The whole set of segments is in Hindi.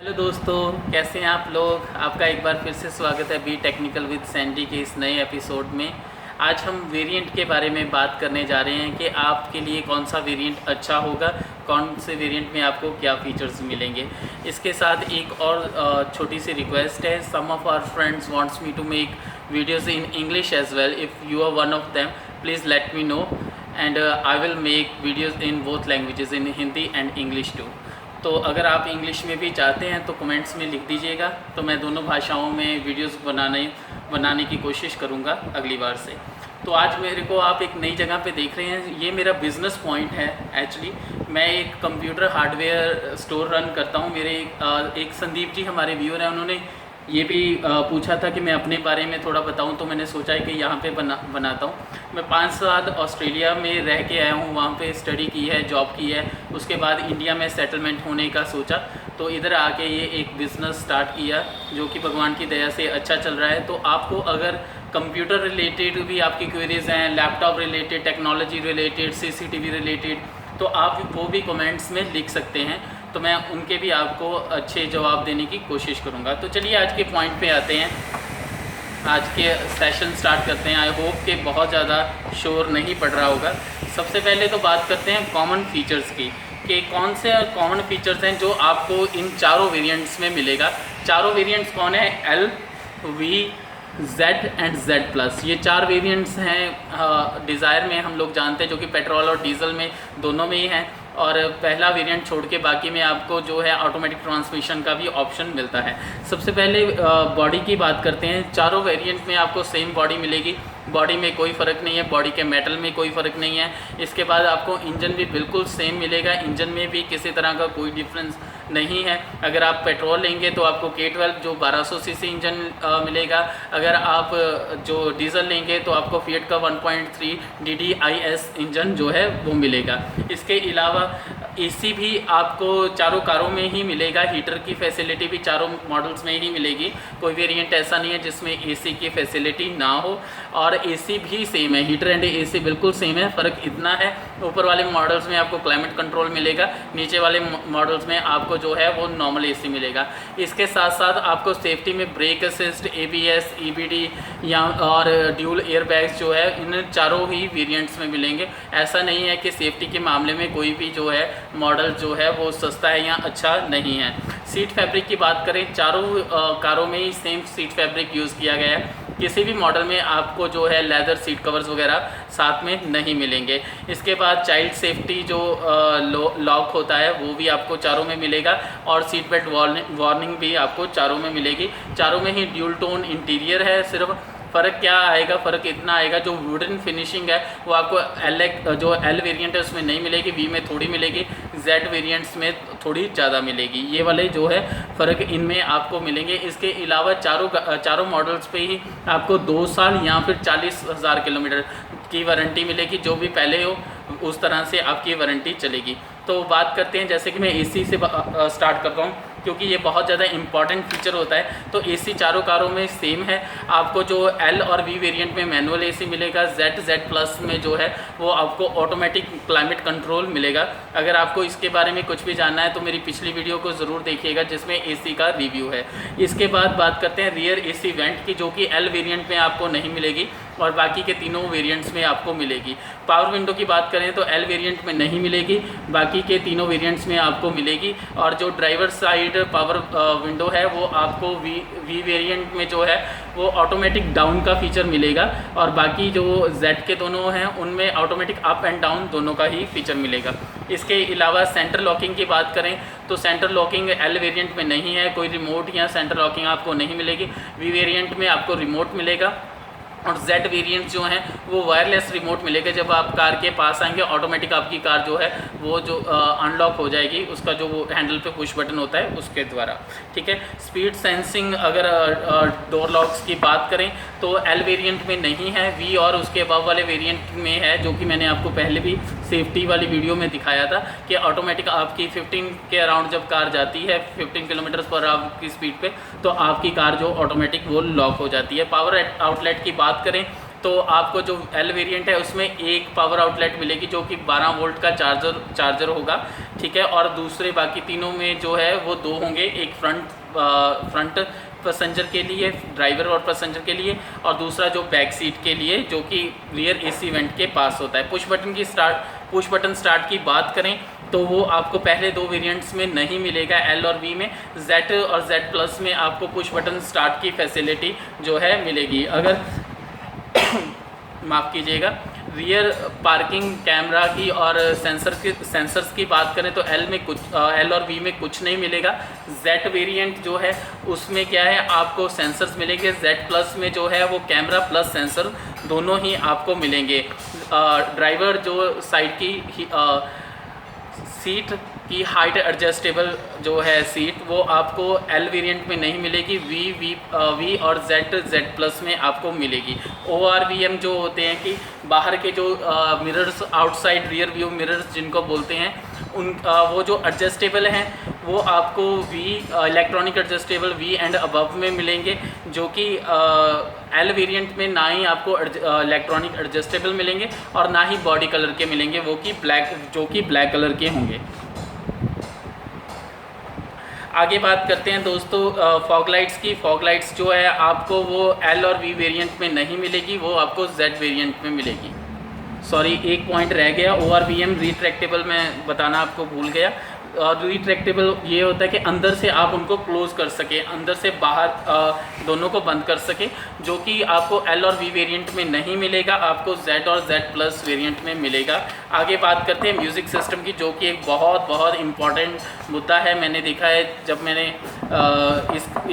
हेलो दोस्तों, कैसे हैं आप लोग। आपका एक बार फिर से स्वागत है बी टेक्निकल विद सैंडी के इस नए एपिसोड में। आज हम वेरिएंट के बारे में बात करने जा रहे हैं कि आपके लिए कौन सा वेरिएंट अच्छा होगा, कौन से वेरिएंट में आपको क्या फीचर्स मिलेंगे। इसके साथ एक और छोटी सी रिक्वेस्ट है। Some of our friends wants me to make videos in English as well. If you are one of them, please let me know and I will make videos in both languages, in Hindi and English too. तो अगर आप इंग्लिश में भी चाहते हैं तो कमेंट्स में लिख दीजिएगा, तो मैं दोनों भाषाओं में वीडियोस बनाने की कोशिश करूंगा अगली बार से। तो आज मेरे को आप एक नई जगह पे देख रहे हैं। ये मेरा बिज़नेस पॉइंट है। एक्चुअली मैं एक कंप्यूटर हार्डवेयर स्टोर रन करता हूँ। मेरे एक संदीप जी हमारे व्यूअर हैं, उन्होंने ये भी पूछा था कि मैं अपने बारे में थोड़ा बताऊं, तो मैंने सोचा है कि यहाँ पे बनाता हूँ। मैं 5 साल ऑस्ट्रेलिया में रह के आया हूँ, वहाँ पे स्टडी की है, जॉब की है। उसके बाद इंडिया में सेटलमेंट होने का सोचा, तो इधर आके ये एक बिज़नेस स्टार्ट किया जो कि भगवान की दया से अच्छा चल रहा है। तो आपको अगर कंप्यूटर रिलेटेड भी आपकी क्वेरीज़ हैं, laptop related, technology related, CCTV related, तो आप वो भी कमेंट्स में लिख सकते हैं, तो मैं उनके भी आपको अच्छे जवाब देने की कोशिश करूंगा। तो चलिए आज के पॉइंट पे आते हैं, आज के सेशन स्टार्ट करते हैं। आई होप कि बहुत ज़्यादा शोर नहीं पड़ रहा होगा। सबसे पहले तो बात करते हैं कॉमन फीचर्स की, कि कौन से कॉमन फीचर्स हैं जो आपको इन चारों वेरिएंट्स में मिलेगा। चारों वेरिएंट्स कौन है? L, V, Z and Z+। ये 4 वेरिएंट्स हैं डिज़ायर में, हम लोग जानते हैं, जो कि पेट्रोल और डीजल में दोनों में ही हैं। और पहला वेरिएंट छोड़ के बाकी में आपको जो है ऑटोमेटिक ट्रांसमिशन का भी ऑप्शन मिलता है। सबसे पहले बॉडी की बात करते हैं। चारों वेरिएंट में आपको सेम बॉडी मिलेगी, बॉडी में कोई फ़र्क नहीं है, बॉडी के मेटल में कोई फ़र्क नहीं है। इसके बाद आपको इंजन भी बिल्कुल सेम मिलेगा, इंजन में भी किसी तरह का कोई डिफरेंस नहीं है। अगर आप पेट्रोल लेंगे तो आपको K12 जो 1200 सीसी इंजन मिलेगा। अगर आप जो डीजल लेंगे तो आपको फिएट का 1.3 DDIS इंजन जो है वो मिलेगा। इसके अलावा AC भी आपको चारों कारों में ही मिलेगा। हीटर की फैसिलिटी भी चारों मॉडल्स में ही मिलेगी। कोई वेरिएंट ऐसा नहीं है जिसमें AC की फैसिलिटी ना हो। और AC भी सेम है, हीटर एंड AC बिल्कुल सेम है। फ़र्क इतना है, ऊपर वाले मॉडल्स में आपको क्लाइमेट कंट्रोल मिलेगा, नीचे वाले मॉडल्स में आपको जो है वो नॉर्मल AC मिलेगा। इसके साथ साथ आपको सेफ्टी में ब्रेक असिस्ट, ABS, EBD या और ड्यूल एयरबैग्स जो है इन चारों ही वेरिएंट्स में मिलेंगे। ऐसा नहीं है कि सेफ्टी के मामले में कोई भी जो है मॉडल जो है वो सस्ता है या अच्छा नहीं है। सीट फैब्रिक की बात करें, चारों कारों में ही सेम सीट फैब्रिक यूज़ किया गया है। किसी भी मॉडल में आपको जो है लेदर सीट कवर्स वगैरह साथ में नहीं मिलेंगे। इसके बाद चाइल्ड सेफ्टी जो लॉक होता है वो भी आपको चारों में मिलेगा, और सीट बेल्ट वार्निंग भी आपको चारों में मिलेगी। चारों में ही ड्यूल टोन इंटीरियर है। सिर्फ फ़र्क क्या आएगा? फ़र्क इतना आएगा, जो वुडन फिनिशिंग है वो आपको L वेरिएंट है उसमें नहीं मिलेगी, V में थोड़ी मिलेगी, Z वेरिएंट्स में थोड़ी ज़्यादा मिलेगी। ये वाले जो है फ़र्क इनमें आपको मिलेंगे। इसके अलावा चारों मॉडल्स पे ही आपको 2 साल या फिर 40,000 किलोमीटर की वारंटी मिलेगी। जो भी पहले हो उस तरह से आपकी वारंटी चलेगी। तो बात करते हैं, जैसे कि मैं AC से स्टार्ट करता हूँ क्योंकि ये बहुत ज़्यादा इंपॉर्टेंट फीचर होता है। तो AC चारों कारों में सेम है। आपको जो L और V वेरिएंट में मैनुअल AC मिलेगा, Z+ में जो है वो आपको ऑटोमेटिक क्लाइमेट कंट्रोल मिलेगा। अगर आपको इसके बारे में कुछ भी जानना है तो मेरी पिछली वीडियो को ज़रूर देखिएगा जिसमें AC का रिव्यू है। इसके बाद बात करते हैं रियर AC वेंट की, जो कि L वेरिएंट में आपको नहीं मिलेगी और बाकी के तीनों वेरिएंट्स में आपको मिलेगी। पावर विंडो की बात करें तो L वेरिएंट में नहीं मिलेगी, बाकी के तीनों वेरिएंट्स में आपको मिलेगी। और जो ड्राइवर साइड पावर विंडो है वो आपको V वेरिएंट में जो है वो ऑटोमेटिक डाउन का फीचर मिलेगा, और बाकी जो Z के दोनों हैं उनमें ऑटोमेटिक अप एंड डाउन दोनों का ही फीचर मिलेगा। इसके अलावा सेंटर लॉकिंग की बात करें तो सेंटर लॉकिंग L वेरिएंट में नहीं है, कोई रिमोट या सेंटर लॉकिंग आपको नहीं मिलेगी। V वेरिएंट में आपको रिमोट मिलेगा, और Z वेरिएंट जो हैं वो वायरलेस रिमोट मिलेगा। जब आप कार के पास आएंगे ऑटोमेटिक आपकी कार जो है वो जो अनलॉक हो जाएगी, उसका जो वो हैंडल पे पुश बटन होता है उसके द्वारा। ठीक है। स्पीड सेंसिंग, अगर डोर लॉक्स की बात करें तो L वेरिएंट में नहीं है, V और उसके अबव वाले वेरिएंट में है, जो कि मैंने आपको पहले भी सेफ्टी वाली वीडियो में दिखाया था कि ऑटोमेटिक आपकी 15 के अराउंड जब कार जाती है 15 किलोमीटर पर आवर की स्पीड पे, तो आपकी कार जो ऑटोमेटिक वो लॉक हो जाती है। पावर आउटलेट की बात करें तो आपको जो एल वेरिएंट है उसमें एक पावर आउटलेट मिलेगी जो कि 12 वोल्ट का चार्जर होगा, ठीक है। और दूसरे बाकी तीनों में जो है वो 2 होंगे, एक फ्रंट पैसेंजर के लिए, ड्राइवर और पैसेंजर के लिए, और दूसरा जो बैक सीट के लिए जो कि रियर एसी वेंट के पास होता है। पुश बटन स्टार्ट की बात करें तो वो आपको पहले 2 वेरिएंट्स में नहीं मिलेगा, एल और वी में। जेड और जेड प्लस में आपको पुश बटन स्टार्ट की फैसिलिटी जो है मिलेगी। अगर माफ़ कीजिएगा, रियर पार्किंग कैमरा की और सेंसर्स की बात करें तो एल और वी में कुछ नहीं मिलेगा। जेड वेरिएंट जो है उसमें क्या है, आपको सेंसर्स मिलेंगे। जेड प्लस में जो है वो कैमरा प्लस सेंसर दोनों ही आपको मिलेंगे। ड्राइवर जो साइड की सीट की हाइट एडजस्टेबल जो है सीट, वो आपको एल वेरिएंट में नहीं मिलेगी, वी और जेड प्लस में आपको मिलेगी। ORVM जो होते हैं कि बाहर के जो mirrors, outside rear view mirrors जिनको बोलते हैं, वो जो एडजस्टेबल हैं वो आपको electronic adjustable V and above में मिलेंगे, जो कि एल वेरिएंट में ना ही आपको इलेक्ट्रॉनिक एडजस्टेबल मिलेंगे और ना ही बॉडी कलर के मिलेंगे, वो कि ब्लैक कलर के होंगे। आगे बात करते हैं दोस्तों फॉग लाइट्स की। फॉग लाइट्स जो है आपको वो एल और वी वेरिएंट में नहीं मिलेगी, वो आपको जेड वेरिएंट में मिलेगी। सॉरी, एक पॉइंट रह गया, ORVM रिट्रैक्टेबल मैं बताना आपको भूल गया। रिट्रैक्टेबल ये होता है कि अंदर से आप उनको क्लोज कर सके, अंदर से बाहर दोनों को बंद कर सके, जो कि आपको एल और वी वेरिएंट में नहीं मिलेगा, आपको जेड और जेड प्लस वेरिएंट में मिलेगा। आगे बात करते हैं म्यूज़िक सिस्टम की, जो कि एक बहुत इम्पॉर्टेंट मुद्दा है। मैंने देखा है जब मैंने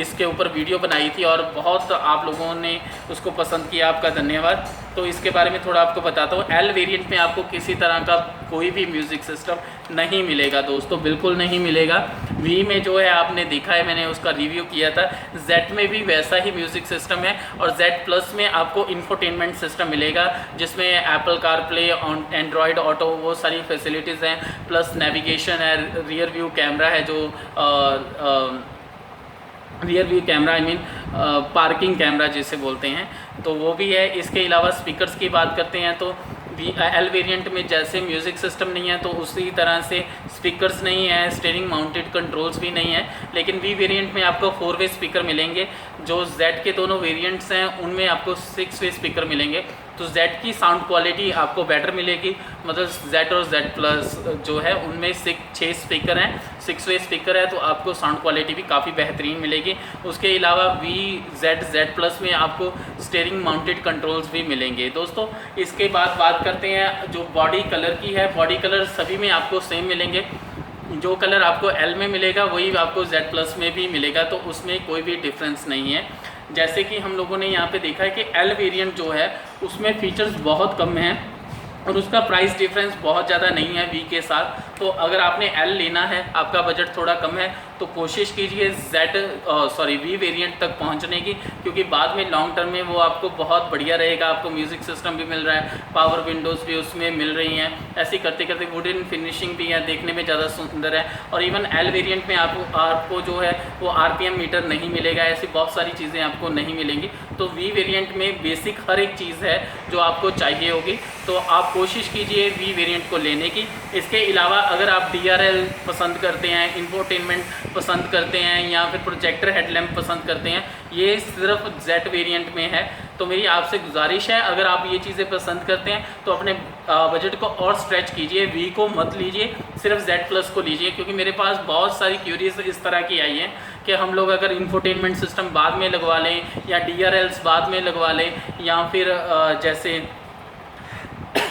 इसके ऊपर वीडियो बनाई थी और बहुत आप लोगों ने उसको पसंद किया, आपका धन्यवाद। तो इसके बारे में थोड़ा आपको बताता हूँ। एल वेरिएंट में आपको किसी तरह का कोई भी म्यूज़िक सिस्टम नहीं मिलेगा दोस्तों, बिल्कुल नहीं मिलेगा। वी में जो है आपने देखा है, मैंने उसका रिव्यू किया था। जेड में भी वैसा ही म्यूज़िक सिस्टम है और जेड प्लस में आपको इंफोटेनमेंट सिस्टम मिलेगा, जिसमें एप्पल कारप्ले, एंड्रॉयड ऑटो, वो सारी फैसिलिटीज़ हैं, प्लस नेविगेशन है, रियर व्यू कैमरा है, जो rear view camera I mean parking camera जिसे बोलते हैं, तो वो भी है। इसके अलावा स्पीकर्स की बात करते हैं तो एल वेरिएंट में जैसे म्यूज़िक सिस्टम नहीं है तो उसी तरह से स्पीकर्स नहीं है, स्टीयरिंग माउंटेड कंट्रोल्स भी नहीं है। लेकिन वी वेरिएंट में आपको 4 वे स्पीकर मिलेंगे। जो जेड के दोनों वेरिएंट्स हैं उनमें आपको 6 वे स्पीकर मिलेंगे। तो जेड की साउंड क्वालिटी आपको बेटर मिलेगी, मतलब जेड और जेड प्लस जो है उनमें 6 स्पीकर हैं, 6 वे स्पीकर है, तो आपको साउंड क्वालिटी भी काफ़ी बेहतरीन मिलेगी। उसके अलावा जेड प्लस में आपको स्टीयरिंग माउंटेड कंट्रोल्स भी मिलेंगे। दोस्तों इसके बाद बात करते हैं जो बॉडी कलर की है। बॉडी कलर सभी में आपको सेम मिलेंगे, जो कलर आपको एल में मिलेगा वही आपको जेड प्लस में भी मिलेगा, तो उसमें कोई भी डिफरेंस नहीं है। जैसे कि हम लोगों ने यहाँ पे देखा है कि एल वेरिएंट जो है उसमें फीचर्स बहुत कम हैं और उसका प्राइस डिफरेंस बहुत ज़्यादा नहीं है वी के साथ। तो अगर आपने एल लेना है, आपका बजट थोड़ा कम है, तो कोशिश कीजिए वी वेरिएंट तक पहुंचने की, क्योंकि बाद में लॉन्ग टर्म में वो आपको बहुत बढ़िया रहेगा। आपको म्यूज़िक सिस्टम भी मिल रहा है, पावर विंडोज़ भी उसमें मिल रही हैं, ऐसे करते करते वुडन फिनिशिंग भी है, देखने में ज़्यादा सुंदर है। और इवन एल वेरिएंट में आपको जो है वो RPM मीटर नहीं मिलेगा, ऐसी बहुत सारी चीज़ें आपको नहीं मिलेंगी। तो वी वेरिएंट में बेसिक हर एक चीज़ है जो आपको चाहिए होगी, तो आप कोशिश कीजिए वी वेरिएंट को लेने की। इसके अलावा अगर आप DRL पसंद करते हैं, इंफोटेनमेंट पसंद करते हैं या फिर प्रोजेक्टर हेडलैम्प पसंद करते हैं, ये सिर्फ जेड वेरिएंट में है। तो मेरी आपसे गुजारिश है, अगर आप ये चीज़ें पसंद करते हैं तो अपने बजट को और स्ट्रेच कीजिए, वी को मत लीजिए, सिर्फ जेड प्लस को लीजिए। क्योंकि मेरे पास बहुत सारी क्यूरीज इस तरह की आई हैं कि हम लोग अगर इंफोटेनमेंट सिस्टम बाद में लगवा लें या DRLs बाद में लगवा लें या फिर जैसे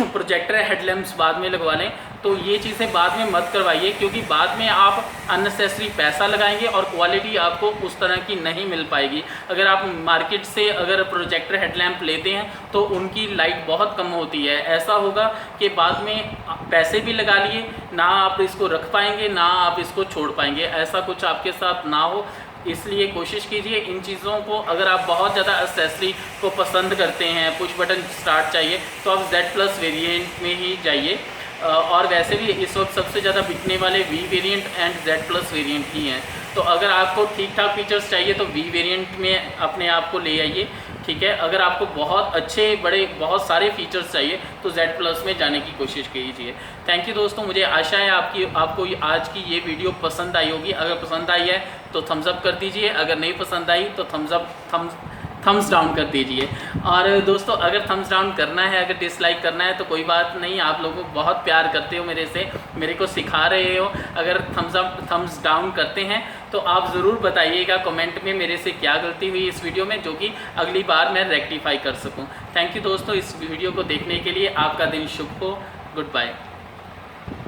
प्रोजेक्टर हेडलैम्प्स बाद में लगवा लें, तो ये चीज़ें बाद में मत करवाइए, क्योंकि बाद में आप अननेसेसरी पैसा लगाएंगे और क्वालिटी आपको उस तरह की नहीं मिल पाएगी। अगर आप मार्केट से अगर प्रोजेक्टर हेडलैम्प लेते हैं तो उनकी लाइट बहुत कम होती है। ऐसा होगा कि बाद में पैसे भी लगा लिए, ना आप इसको रख पाएंगे ना आप इसको छोड़ पाएंगे, ऐसा कुछ आपके साथ ना हो। इसलिए कोशिश कीजिए इन चीज़ों को, अगर आप बहुत ज़्यादा एक्सेसरी को पसंद करते हैं, पुश बटन स्टार्ट चाहिए, तो आप जेड प्लस वेरिएंट में ही जाइए। और वैसे भी इस वक्त सबसे ज़्यादा बिकने वाले V variant and Z plus variant ही हैं। तो अगर आपको ठीक ठाक फीचर्स चाहिए तो वी वेरिएंट में अपने आप को ले आइए। ठीक है। अगर आपको बहुत अच्छे बड़े बहुत सारे फीचर्स चाहिए तो Z+ में जाने की कोशिश कीजिए। थैंक यू दोस्तों, मुझे आशा है आपको आज की ये वीडियो पसंद आई होगी। अगर पसंद आई है तो थम्स अप कर दीजिए, अगर नहीं पसंद आई तो थम्स डाउन कर दीजिए। और दोस्तों अगर थम्स डाउन करना है, अगर डिसलाइक करना है तो कोई बात नहीं, आप लोगों को बहुत प्यार करते हो मेरे को सिखा रहे हो। अगर थम्स डाउन करते हैं तो आप ज़रूर बताइएगा कमेंट में मेरे से क्या गलती हुई इस वीडियो में, जो कि अगली बार मैं रेक्टिफाई कर सकूं। थैंक यू दोस्तों, इस वीडियो को देखने के लिए। आपका दिन शुभ हो। Good bye.